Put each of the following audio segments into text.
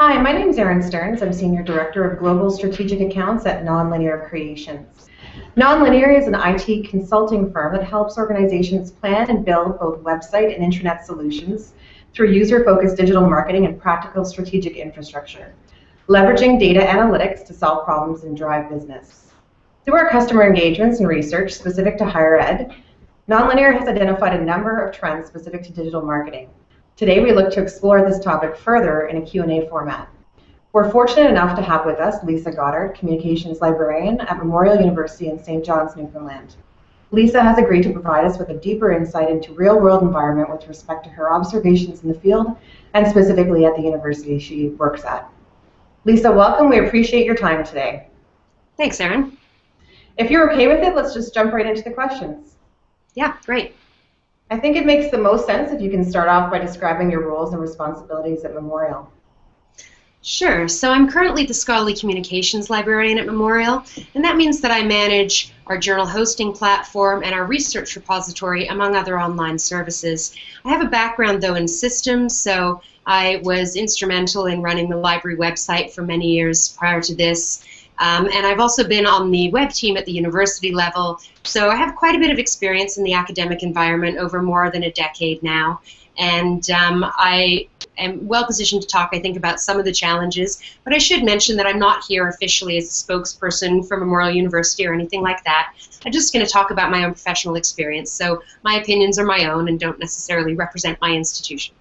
Hi, my name is Erin Stearns. I'm Senior Director of Global Strategic Accounts at Nonlinear Creations. Nonlinear is an IT consulting firm that helps organizations plan and build both website and intranet solutions through user-focused digital marketing and practical strategic infrastructure, leveraging data analytics to solve problems and drive business. Through our customer engagements and research specific to higher ed, Nonlinear has identified a number of trends specific to digital marketing. Today, we look to explore this topic further in a Q&A format. We're fortunate enough to have with us Lisa Goddard, Communications Librarian at Memorial University in St. John's, Newfoundland. Lisa has agreed to provide us with a deeper insight into real-world environment with respect to her observations in the field and specifically at the university she works at. Lisa, welcome. We appreciate your time today. Thanks, Erin. If you're okay with it, let's just jump right into the questions. Yeah, great. I think it makes the most sense if you can start off by describing your roles and responsibilities at Memorial. Sure. So I'm currently the Scholarly Communications Librarian at Memorial, and that means that I manage our journal hosting platform and our research repository, among other online services. I have a background, though, in systems, so I was instrumental in running the library website for many years prior to this. And I've also been on the web team at the university level, so I have quite a bit of experience in the academic environment over more than a decade now. And I am well positioned to talk, I think, about some of the challenges, but I should mention that I'm not here officially as a spokesperson for Memorial University or anything like that. I'm just going to talk about my own professional experience, so my opinions are my own and don't necessarily represent my institution.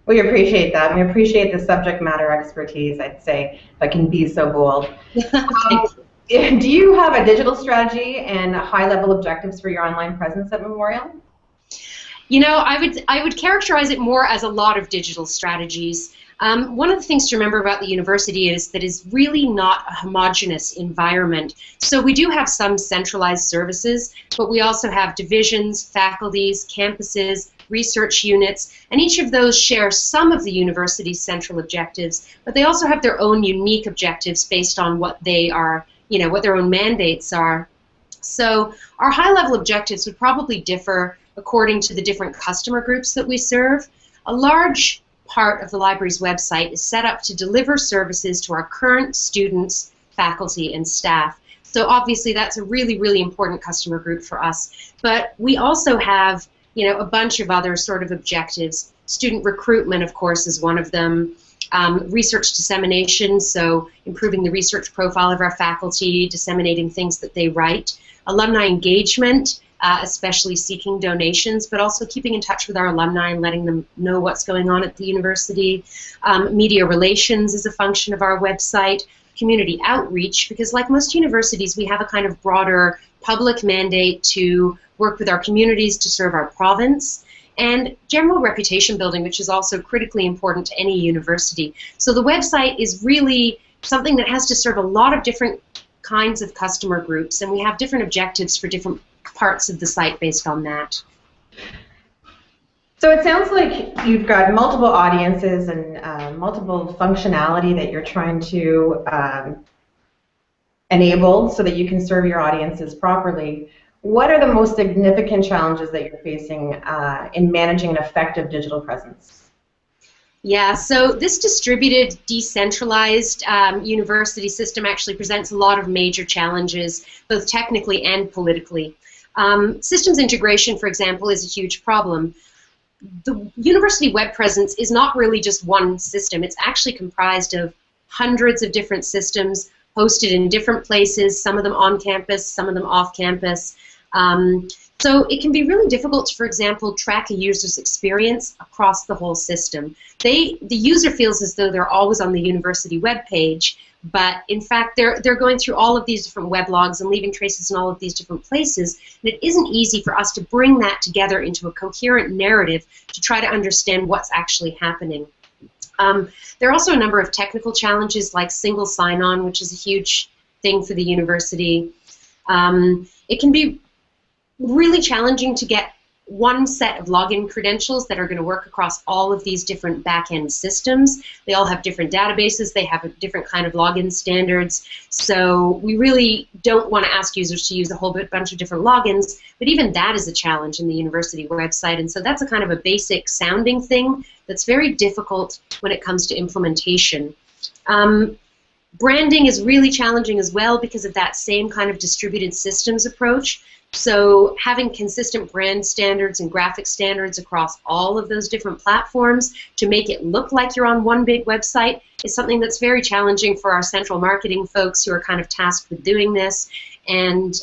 We appreciate that. We appreciate the subject matter expertise, I'd say, that can be so bold. Do you have a digital strategy and high-level objectives for your online presence at Memorial? You know, I would characterize it more as a lot of digital strategies. One of the things to remember about the university is that it's really not a homogeneous environment. So we do have some centralized services, but we also have divisions, faculties, campuses, research units, and each of those share some of the university's central objectives, but they also have their own unique objectives based on what they are, what their own mandates are. So our high-level objectives would probably differ according to the different customer groups that we serve. A large part of the library's website is set up to deliver services to our current students, faculty, and staff. So obviously that's a really, really important customer group for us. But we also have a bunch of other sort of objectives. Student recruitment, of course, is one of them. Research dissemination, so improving the research profile of our faculty, disseminating things that they write. Alumni engagement, especially seeking donations, but also keeping in touch with our alumni and letting them know what's going on at the university. Media relations is a function of our website. Community outreach, because like most universities, we have a kind of broader public mandate to work with our communities to serve our province, and general reputation building, which is also critically important to any university. So the website is really something that has to serve a lot of different kinds of customer groups, and we have different objectives for different parts of the site based on that. So it sounds like you've got multiple audiences and multiple functionality that you're trying to enable so that you can serve your audiences properly. What are the most significant challenges that you're facing in managing an effective digital presence? Yeah, so this distributed, decentralized university system actually presents a lot of major challenges, both technically and politically. Systems integration, for example, is a huge problem. The university web presence is not really just one system. It's actually comprised of hundreds of different systems hosted in different places, some of them on campus, some of them off campus. So it can be really difficult to, for example, track a user's experience across the whole system. The user feels as though they're always on the university web page, but in fact they're going through all of these different weblogs and leaving traces in all of these different places, and it isn't easy for us to bring that together into a coherent narrative to try to understand what's actually happening. There are also a number of technical challenges like single sign-on, which is a huge thing for the university. It can be really challenging to get one set of login credentials that are going to work across all of these different back-end systems. They all have different databases, they have a different kind of login standards, so we really don't want to ask users to use a whole bunch of different logins, but even that is a challenge in the university website, and so that's a kind of a basic sounding thing that's very difficult when it comes to implementation. Branding is really challenging as well because of that same kind of distributed systems approach. So having consistent brand standards and graphic standards across all of those different platforms to make it look like you're on one big website is something that's very challenging for our central marketing folks who are kind of tasked with doing this. And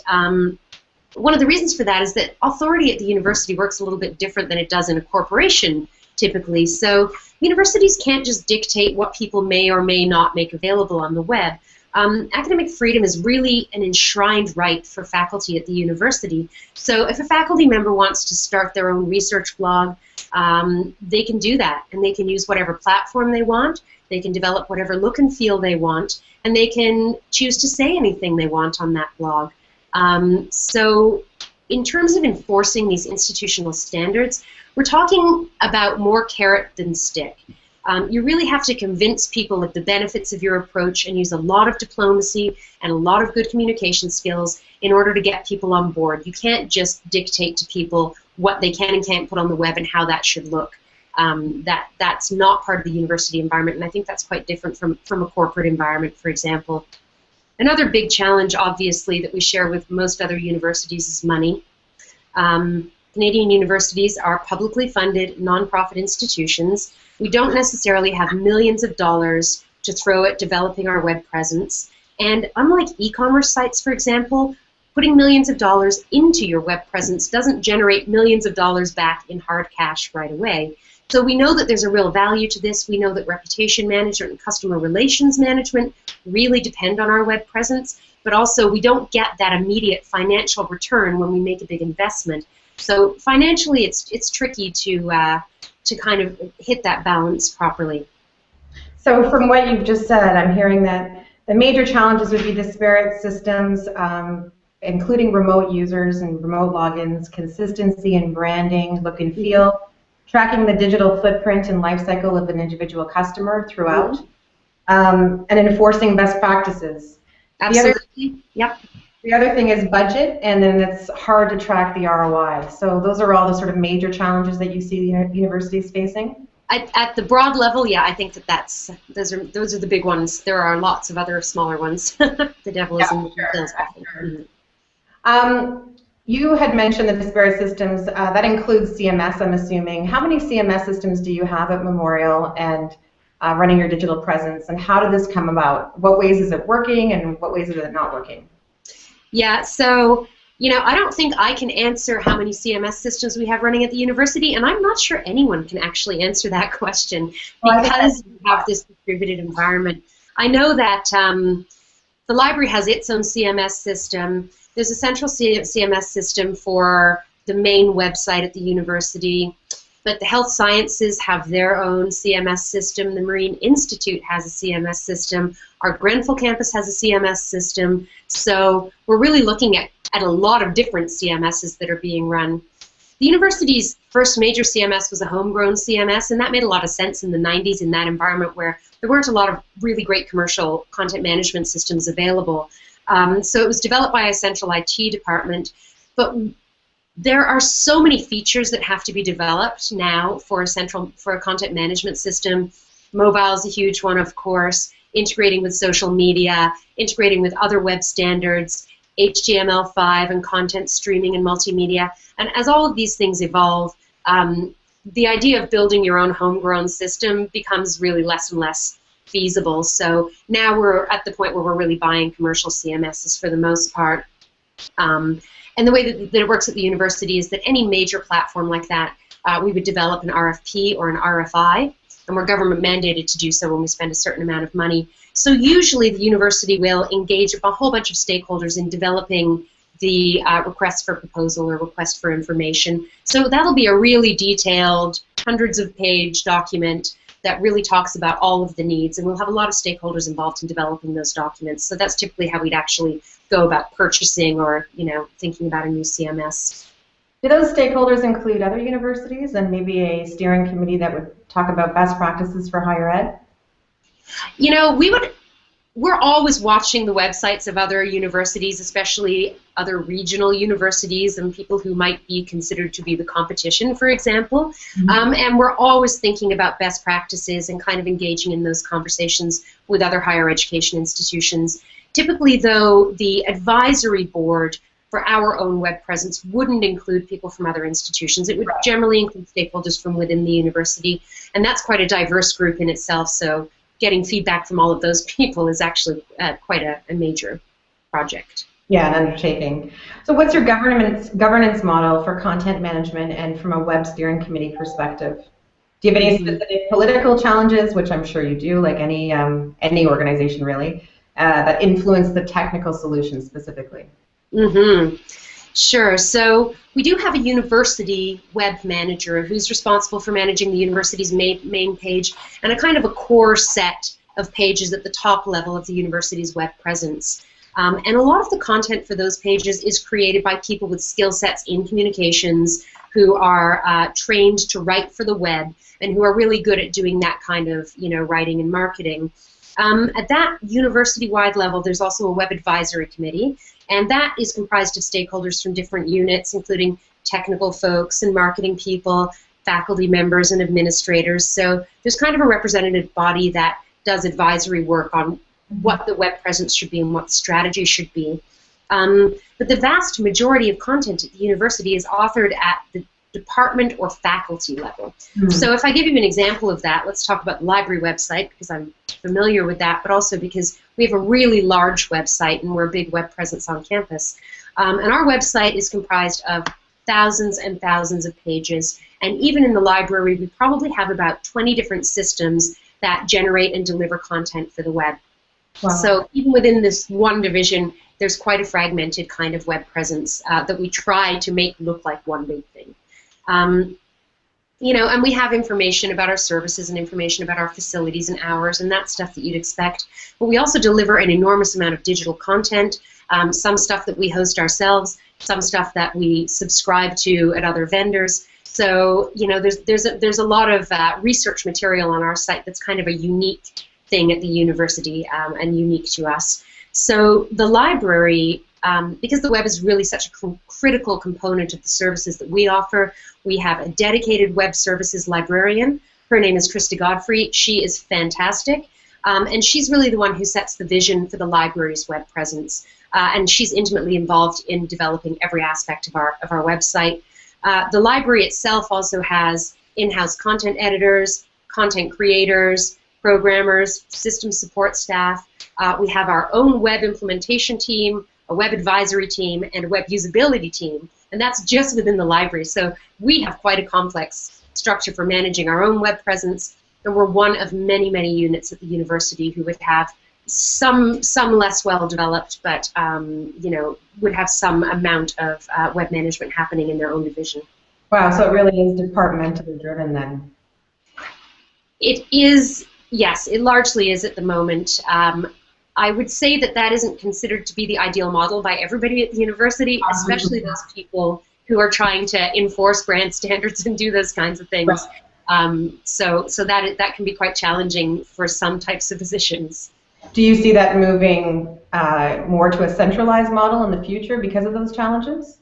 one of the reasons for that is that authority at the university works a little bit different than it does in a corporation typically. So universities can't just dictate what people may or may not make available on the web. Academic freedom is really an enshrined right for faculty at the university. So if a faculty member wants to start their own research blog, they can do that, and they can use whatever platform they want, they can develop whatever look and feel they want, and they can choose to say anything they want on that blog. So in terms of enforcing these institutional standards, we're talking about more carrot than stick. You really have to convince people of the benefits of your approach and use a lot of diplomacy and a lot of good communication skills in order to get people on board. You can't just dictate to people what they can and can't put on the web and how that should look. That's not part of the university environment, and I think that's quite different from a corporate environment, for example. Another big challenge, obviously, that we share with most other universities is money. Canadian universities are publicly funded nonprofit institutions. We don't necessarily have millions of dollars to throw at developing our web presence. And unlike e-commerce sites, for example, putting millions of dollars into your web presence doesn't generate millions of dollars back in hard cash right away. So we know that there's a real value to this. We know that reputation management and customer relations management really depend on our web presence, but also we don't get that immediate financial return when we make a big investment. So financially, it's tricky to kind of hit that balance properly. So from what you've just said, I'm hearing that the major challenges would be disparate systems, including remote users and remote logins, consistency in branding, look and feel, tracking the digital footprint and life cycle of an individual customer throughout, and enforcing best practices. Absolutely. Yep. The other thing is budget, and then it's hard to track the ROI. So those are all the sort of major challenges that you see the universities facing? At the broad level, yeah, I think those are the big ones. There are lots of other smaller ones. The devil is in the details. Sure. You had mentioned the disparate systems. That includes CMS, I'm assuming. How many CMS systems do you have at Memorial and running your digital presence, and how did this come about? What ways is it working, and what ways is it not working? Yeah, so, I don't think I can answer how many CMS systems we have running at the university, and I'm not sure anyone can actually answer that question because we have this distributed environment. I know that the library has its own CMS system. There's a central CMS system for the main website at the university, but the health sciences have their own CMS system. The Marine Institute has a CMS system. Our Grenfell campus has a CMS system. So we're really looking at a lot of different CMSs that are being run. The university's first major CMS was a homegrown CMS, and that made a lot of sense in the 90s in that environment where there weren't a lot of really great commercial content management systems available. So it was developed by a central IT department, but there are so many features that have to be developed now for a content management system. Mobile is a huge one, of course. Integrating with social media, integrating with other web standards, HTML5 and content streaming and multimedia. And as all of these things evolve, the idea of building your own homegrown system becomes really less and less feasible. So now we're at the point where we're really buying commercial CMSs for the most part. And the way that it works at the university is that any major platform like that, we would develop an RFP or an RFI, and we're government mandated to do so when we spend a certain amount of money. So usually the university will engage a whole bunch of stakeholders in developing the request for proposal or request for information. So that'll be a really detailed, hundreds of page document that really talks about all of the needs, and we'll have a lot of stakeholders involved in developing those documents. So that's typically how we'd actually go about purchasing or, thinking about a new CMS. Do those stakeholders include other universities and maybe a steering committee that would talk about best practices for higher ed? we're always watching the websites of other universities, especially other regional universities and people who might be considered to be the competition, for example. And we're always thinking about best practices and kind of engaging in those conversations with other higher education institutions. Typically, though, the advisory board for our own web presence wouldn't include people from other institutions. It would generally include stakeholders from within the university, and that's quite a diverse group in itself, so getting feedback from all of those people is actually quite a major project. Yeah, an undertaking. So what's your governance model for content management and from a web steering committee perspective? Do you have any specific political challenges, which I'm sure you do, like any organization really, that influence the technical solutions specifically? Sure. So we do have a university web manager who's responsible for managing the university's main page and a kind of a core set of pages at the top level of the university's web presence. And a lot of the content for those pages is created by people with skill sets in communications who are trained to write for the web and who are really good at doing that kind of, writing and marketing. At that university-wide level, there's also a web advisory committee, and that is comprised of stakeholders from different units, including technical folks and marketing people, faculty members, and administrators. So there's kind of a representative body that does advisory work on what the web presence should be and what the strategy should be. But the vast majority of content at the university is authored at the department or faculty level. So if I give you an example of that, let's talk about the library website, because I'm familiar with that, but also because we have a really large website and we're a big web presence on campus. And our website is comprised of thousands and thousands of pages, and even in the library we probably have about 20 different systems that generate and deliver content for the web. Wow. So even within this one division, there's quite a fragmented kind of web presence that we try to make look like one big thing. And we have information about our services and information about our facilities and hours and that stuff that you'd expect. But we also deliver an enormous amount of digital content, some stuff that we host ourselves, some stuff that we subscribe to at other vendors. So, there's a lot of research material on our site that's kind of a unique thing at the university and unique to us. So the library, because the web is really such a critical component of the services that we offer, we have a dedicated web services librarian. Her name is Lisa Goddard. She is fantastic, and she's really the one who sets the vision for the library's web presence, and she's intimately involved in developing every aspect of our website. The library itself also has in-house content editors, content creators, programmers, system support staff. We have our own web implementation team, a web advisory team, and a web usability team, and that's just within the library. So we have quite a complex structure for managing our own web presence, and we're one of many, many units at the university who would have some less well developed, but would have some amount of web management happening in their own division. Wow, so it really is departmentally driven then. It is, yes, it largely is at the moment. I would say that isn't considered to be the ideal model by everybody at the university, especially those people who are trying to enforce brand standards and do those kinds of things. So that can be quite challenging for some types of positions. Do you see that moving more to a centralized model in the future because of those challenges?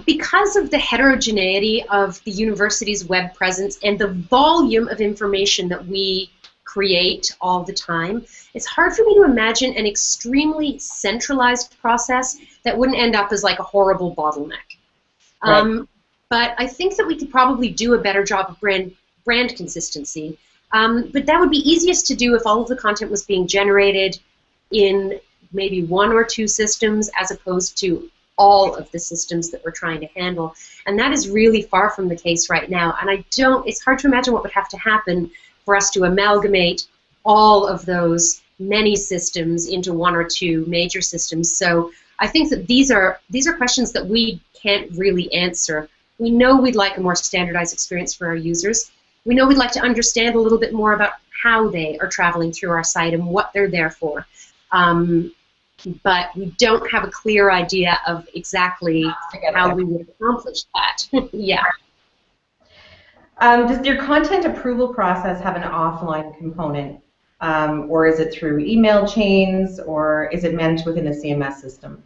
Because of the heterogeneity of the university's web presence and the volume of information that we create all the time, it's hard for me to imagine an extremely centralized process that wouldn't end up as like a horrible bottleneck. Right. But I think that we could probably do a better job of brand consistency. But that would be easiest to do if all of the content was being generated in maybe one or two systems as opposed to all of the systems that we're trying to handle. And that is really far from the case right now. And it's hard to imagine what would have to happen for us to amalgamate all of those many systems into one or two major systems. So I think that these are questions that we can't really answer. We know we'd like a more standardized experience for our users. We know we'd like to understand a little bit more about how they are traveling through our site and what they're there for. But we don't have a clear idea of exactly how we would accomplish that. Yeah. Does your content approval process have an offline component? or is it through email chains, or is it managed within the CMS system?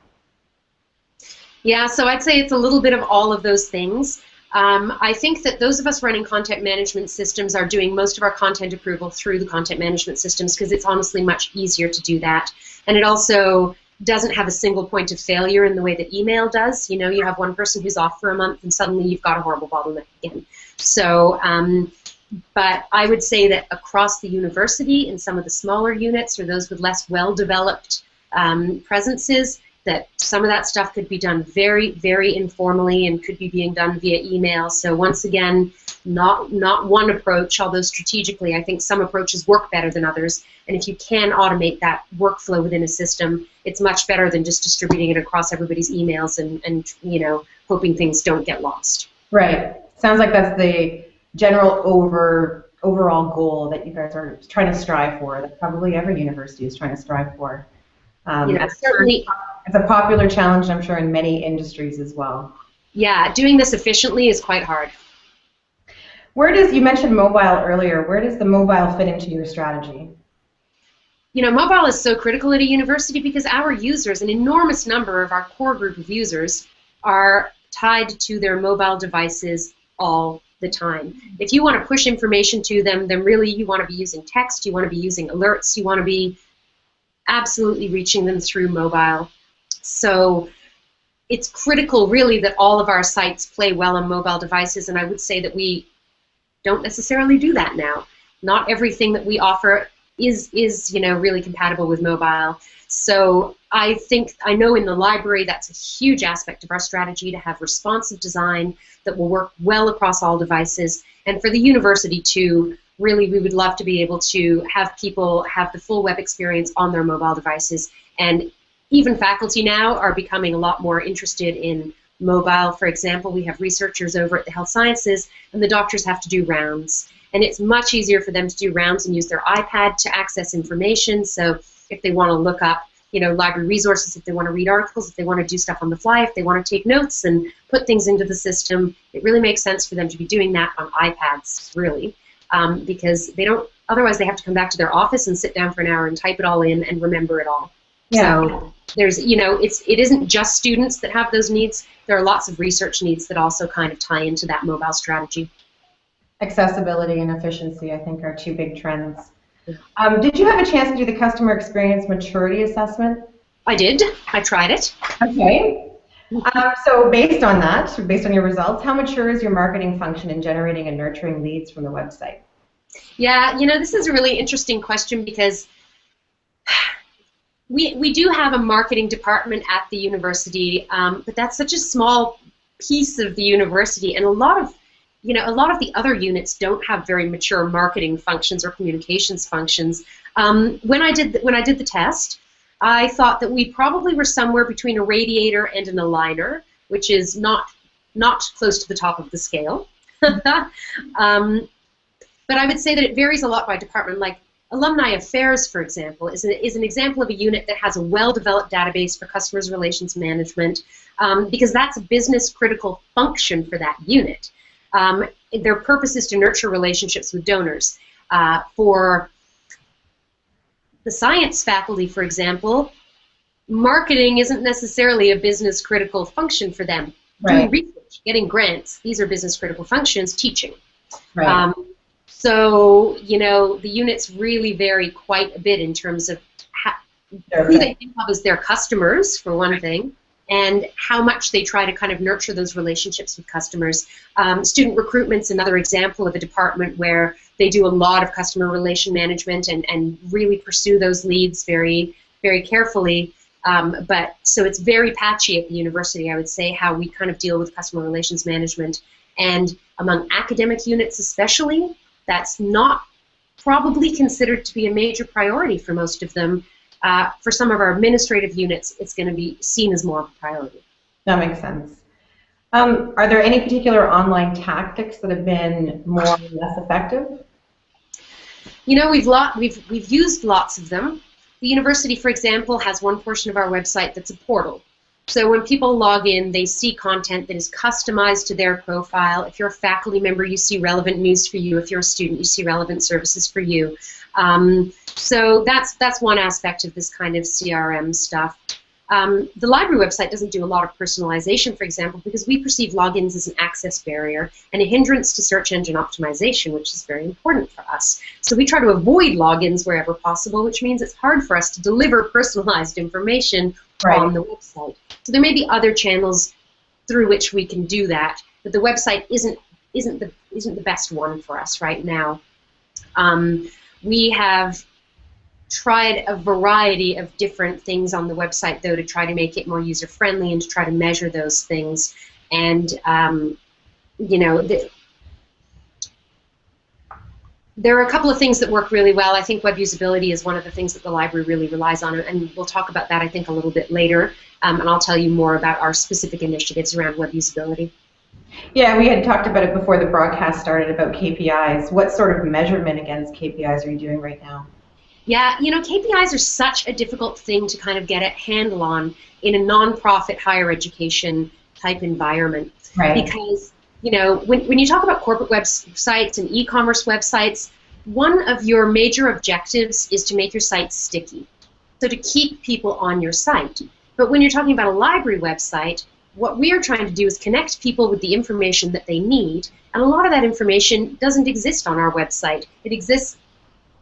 Yeah, so I'd say it's a little bit of all of those things. I think that those of us running content management systems are doing most of our content approval through the content management systems because it's honestly much easier to do that. And it also doesn't have a single point of failure in the way that email does. You know, you have one person who's off for a month and suddenly you've got a horrible bottleneck again. So, but I would say that across the university in some of the smaller units or those with less well-developed presences, that some of that stuff could be done very, very informally and could be being done via email. So once again, not one approach, although strategically I think some approaches work better than others. And if you can automate that workflow within a system, it's much better than just distributing it across everybody's emails and you know, hoping things don't get lost. Right. Sounds like that's the general overall goal that you guys are trying to strive for, that probably every university is trying to strive for. Certainly. It's a popular challenge, I'm sure, in many industries as well. Yeah, doing this efficiently is quite hard. You mentioned mobile earlier, where does the mobile fit into your strategy? You know, mobile is so critical at a university because our users, an enormous number of our core group of users, are tied to their mobile devices all the time. If you want to push information to them, then really you want to be using text, you want to be using alerts, you want to be absolutely reaching them through mobile. So it's critical, really, that all of our sites play well on mobile devices, and I would say that we don't necessarily do that now. Not everything that we offer is you know, really compatible with mobile. So I know in the library that's a huge aspect of our strategy, to have responsive design that will work well across all devices. And for the university too, really we would love to be able to have people have the full web experience on their mobile devices. And even faculty now are becoming a lot more interested in mobile. For example, we have researchers over at the health sciences, and the doctors have to do rounds. And it's much easier for them to do rounds and use their iPad to access information. So if they want to look up, you know, library resources, if they want to read articles, if they want to do stuff on the fly, if they want to take notes and put things into the system, it really makes sense for them to be doing that on iPads, really, because they don't, otherwise they have to come back to their office and sit down for an hour and type it all in and remember it all. Yeah. So there's, you know, it isn't just students that have those needs. There are lots of research needs that also kind of tie into that mobile strategy. Accessibility and efficiency, I think, are two big trends. Did you have a chance to do the customer experience maturity assessment? I did. I tried it. Okay. So based on that, based on your results, how mature is your marketing function in generating and nurturing leads from the website? Yeah, you know, this is a really interesting question because we do have a marketing department at the university, but that's such a small piece of the university, and a lot of the other units don't have very mature marketing functions or communications functions. When I did the test, I thought that we probably were somewhere between a radiator and an aligner, which is not close to the top of the scale. But I would say that it varies a lot by department. Like Alumni Affairs, for example, is an example of a unit that has a well-developed database for customers relations management, because that's a business-critical function for that unit. Their purpose is to nurture relationships with donors. For the science faculty, for example, marketing isn't necessarily a business-critical function for them. Right. Doing research, getting grants, these are business-critical functions. Teaching. Right. So, you know, the units really vary quite a bit in terms of who they think of as their customers, for one thing, and how much they try to kind of nurture those relationships with customers. Student recruitment's another example of a department where they do a lot of customer relation management and really pursue those leads very, very carefully. But so it's very patchy at the university, I would say, how we kind of deal with customer relations management. And among academic units especially, that's not probably considered to be a major priority for most of them. For some of our administrative units, it's going to be seen as more of a priority. That makes sense. Are there any particular online tactics that have been more or less effective? You know, we've used lots of them. The university, for example, has one portion of our website that's a portal. So when people log in, they see content that is customized to their profile. If you're a faculty member, you see relevant news for you. If you're a student, you see relevant services for you. So that's one aspect of this kind of CRM stuff. The library website doesn't do a lot of personalization, for example, because we perceive logins as an access barrier and a hindrance to search engine optimization, which is very important for us. So we try to avoid logins wherever possible, which means it's hard for us to deliver personalized information on the website. So there may be other channels through which we can do that, but the website isn't the best one for us right now. We have tried a variety of different things on the website, though, to try to make it more user-friendly and to try to measure those things. And, you know, there are a couple of things that work really well. I think web usability is one of the things that the library really relies on, and we'll talk about that, I think, a little bit later. And I'll tell you more about our specific initiatives around web usability. Yeah, we had talked about it before the broadcast started about KPIs. What sort of measurement against KPIs are you doing right now? Yeah, you know, KPIs are such a difficult thing to kind of get a handle on in a nonprofit higher education type environment. Right. Because, you know, when you talk about corporate websites and e-commerce websites, one of your major objectives is to make your site sticky, so to keep people on your site. But when you're talking about a library website, what we are trying to do is connect people with the information that they need, and a lot of that information doesn't exist on our website. It exists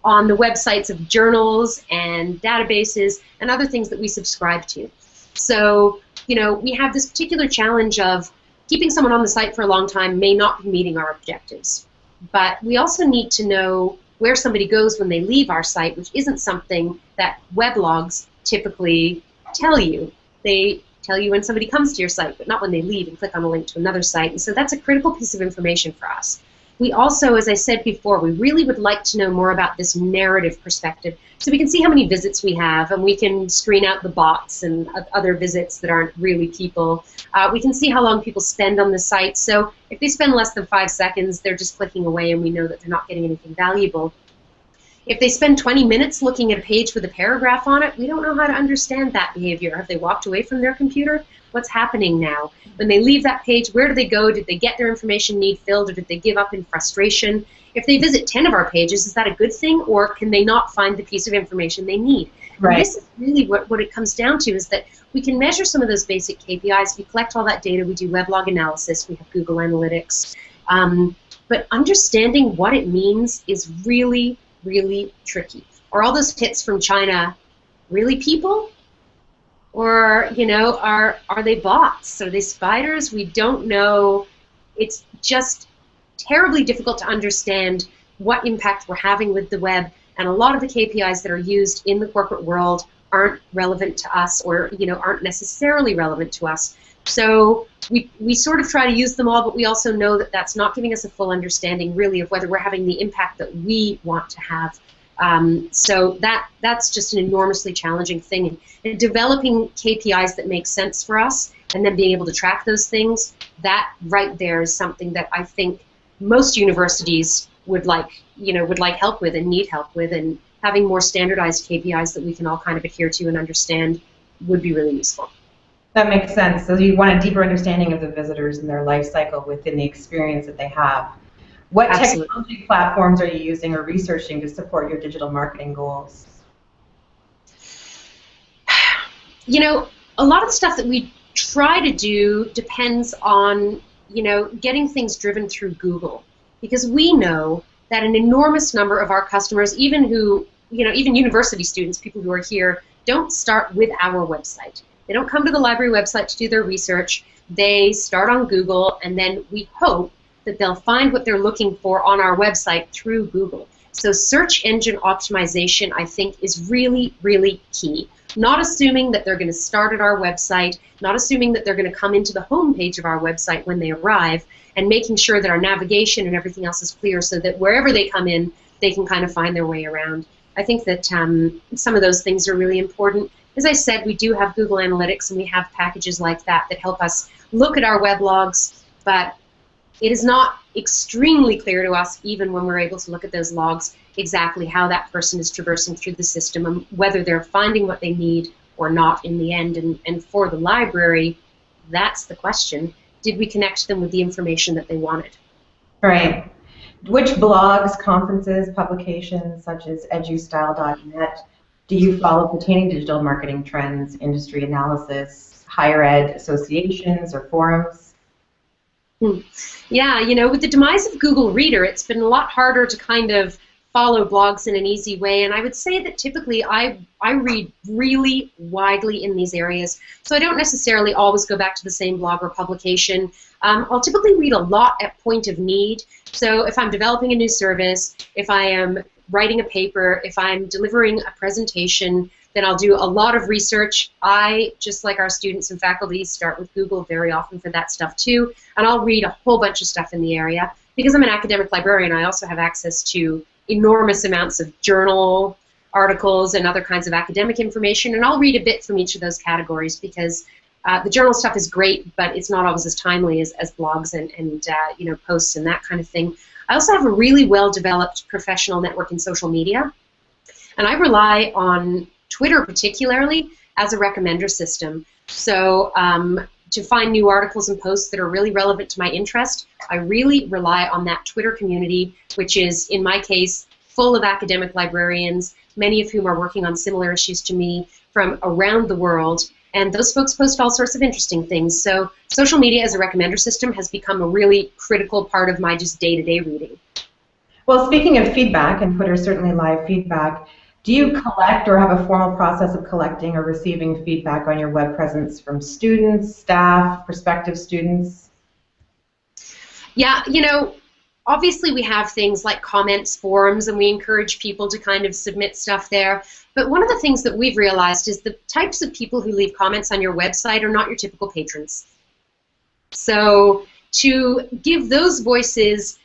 on the websites of journals and databases and other things that we subscribe to. So, you know, we have this particular challenge of keeping someone on the site for a long time may not be meeting our objectives. But we also need to know where somebody goes when they leave our site, which isn't something that weblogs typically tell you. They tell you when somebody comes to your site, but not when they leave and click on a link to another site. And so that's a critical piece of information for us. We also, as I said before, we really would like to know more about this narrative perspective, so we can see how many visits we have, and we can screen out the bots and other visits that aren't really people. We can see how long people spend on the site. So if they spend less than 5 seconds, they're just clicking away, and we know that they're not getting anything valuable. If they spend 20 minutes looking at a page with a paragraph on it, we don't know how to understand that behavior. Have they walked away from their computer? What's happening now? When they leave that page, where do they go? Did they get their information need filled, or did they give up in frustration? If they visit 10 of our pages, is that a good thing, or can they not find the piece of information they need? Right. And this is really what it comes down to, is that we can measure some of those basic KPIs. We collect all that data. We do weblog analysis. We have Google Analytics. But understanding what it means is really, really tricky. Are all those hits from China really people? Or, you know, are they bots? Are they spiders? We don't know. It's just terribly difficult to understand what impact we're having with the web, and a lot of the KPIs that are used in the corporate world aren't relevant to us, or, you know, aren't necessarily relevant to us. So we sort of try to use them all, but we also know that that's not giving us a full understanding, really, of whether we're having the impact that we want to have. So that's just an enormously challenging thing. And developing KPIs that make sense for us, and then being able to track those things, that right there is something that I think most universities would like help with and need help with, and having more standardized KPIs that we can all kind of adhere to and understand would be really useful. That makes sense. So you want a deeper understanding of the visitors and their life cycle within the experience that they have. What Absolutely. Technology platforms are you using or researching to support your digital marketing goals? You know, a lot of the stuff that we try to do depends on, you know, getting things driven through Google, because we know that an enormous number of our customers, even university students, people who are here, don't start with our website. They don't come to the library website to do their research. They start on Google, and then we hope that they'll find what they're looking for on our website through Google. So search engine optimization, I think, is really, really key. Not assuming that they're going to start at our website, not assuming that they're going to come into the home page of our website when they arrive, and making sure that our navigation and everything else is clear, so that wherever they come in, they can kind of find their way around. I think that some of those things are really important. As I said, we do have Google Analytics, and we have packages like that that help us look at our weblogs, but it is not extremely clear to us, even when we're able to look at those logs, exactly how that person is traversing through the system and whether they're finding what they need or not in the end. And for the library, that's the question. Did we connect them with the information that they wanted? Right. Which blogs, conferences, publications, such as edustyle.net, do you follow pertaining to digital marketing trends, industry analysis, higher ed associations or forums? Yeah, with the demise of Google Reader, it's been a lot harder to kind of follow blogs in an easy way, and I would say that typically I read really widely in these areas, so I don't necessarily always go back to the same blog or publication. I'll typically read a lot at point of need, so if I'm developing a new service, if I am writing a paper, if I'm delivering a presentation, then I'll do a lot of research. I, just like our students and faculty, start with Google very often for that stuff too, and I'll read a whole bunch of stuff in the area. Because I'm an academic librarian, I also have access to enormous amounts of journal articles and other kinds of academic information, and I'll read a bit from each of those categories because the journal stuff is great, but it's not always as timely as blogs and posts and that kind of thing. I also have a really well-developed professional network in social media, and I rely on Twitter particularly as a recommender system. So to find new articles and posts that are really relevant to my interest, I really rely on that Twitter community, which is, in my case, full of academic librarians, many of whom are working on similar issues to me from around the world, and those folks post all sorts of interesting things. So social media as a recommender system has become a really critical part of my just day-to-day reading. Well, speaking of feedback, and Twitter is certainly live feedback, do you collect or have a formal process of collecting or receiving feedback on your web presence from students, staff, prospective students? Yeah, obviously we have things like comments, forums, and we encourage people to kind of submit stuff there. But one of the things that we've realized is the types of people who leave comments on your website are not your typical patrons. So to give those voices,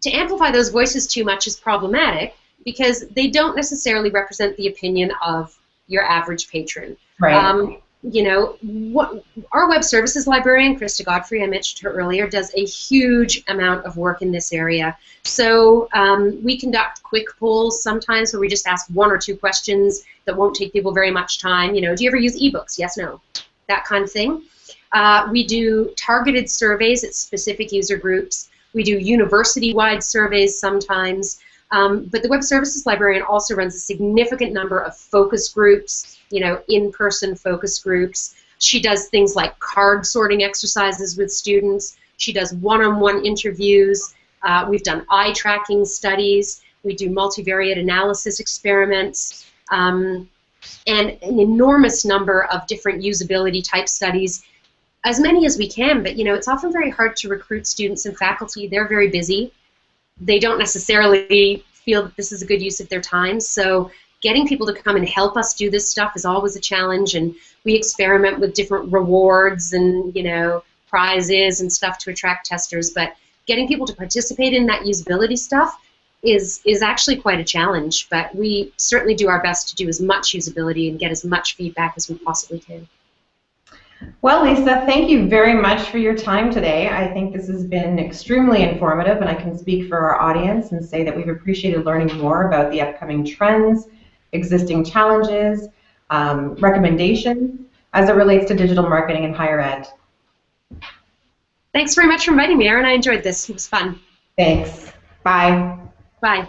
to amplify those voices too much is problematic, because they don't necessarily represent the opinion of your average patron. Right. Our web services librarian, Lisa Goddard, I mentioned her earlier, does a huge amount of work in this area. So we conduct quick polls sometimes where we just ask 1 or 2 questions that won't take people very much time. Do you ever use ebooks? Yes, no. That kind of thing. We do targeted surveys at specific user groups. We do university-wide surveys sometimes. But the web services librarian also runs a significant number of focus groups, in-person focus groups. She does things like card sorting exercises with students. She does one-on-one interviews. We've done eye tracking studies. We do multivariate analysis experiments, and an enormous number of different usability type studies, as many as we can. But it's often very hard to recruit students and faculty. They're very busy. They don't necessarily feel that this is a good use of their time, so getting people to come and help us do this stuff is always a challenge, and we experiment with different rewards and prizes and stuff to attract testers, but getting people to participate in that usability stuff is actually quite a challenge, but we certainly do our best to do as much usability and get as much feedback as we possibly can. Well, Lisa, thank you very much for your time today. I think this has been extremely informative, and I can speak for our audience and say that we've appreciated learning more about the upcoming trends, existing challenges, recommendations as it relates to digital marketing in higher ed. Thanks very much for inviting me, Erin. I enjoyed this. It was fun. Thanks. Bye. Bye.